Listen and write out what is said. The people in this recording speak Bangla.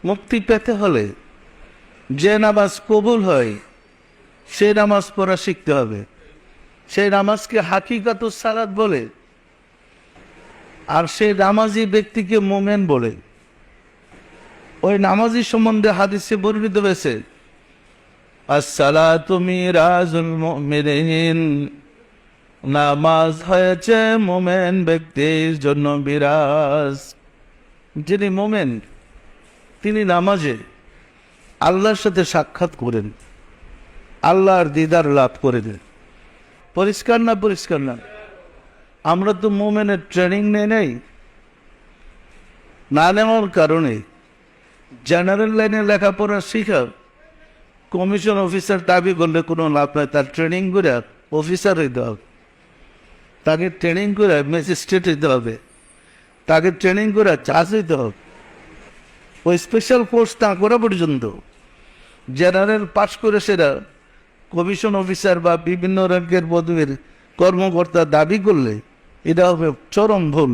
মুক্তি পেতে হলে যে নামাজ কবুল হয় সেই নামাজ পড়া শিখতে হবে। সেই নামাজকে হাকিকাতুস সালাত বলে, আর সেই নামাজি ব্যক্তিকে মোমেন বলে। ওই নামাজি সম্বন্ধে হাদিসে বর্ণিত হয়েছে, আসসালাতু মিরাজুল মুমিনিন, নামাজ হয়েছে মোমেন ব্যক্তির জন্য বিরাজ। যিনি মোমেন তিনি নামাজে আল্লাহর সাথে সাক্ষাৎ করেন, আল্লাহর দিদার লাভ করে দেন। পরিষ্কার না? পরিষ্কার না? আমরা তো মোমেনের ট্রেনিং নেই, না নেওয়ার কারণে জেনারেল লাইনে লেখাপড়া শিখা কমিশন অফিসার দাবি করলে কোনো লাভ নাই। তার ট্রেনিং করে অফিসার হইতে হবে, তাকে ট্রেনিং করে ম্যাজিস্ট্রেট হইতে হবে, তাকে ট্রেনিং করে জাজ হইতে হবে। ওই স্পেশাল কোর্স না করা পর্যন্ত জেনারেল পাস করে সেরা কমিশন অফিসার বা বিভিন্ন র্যাঙ্কের পদবীর কর্মকর্তা দাবি করলে এটা হবে চরম ভুল।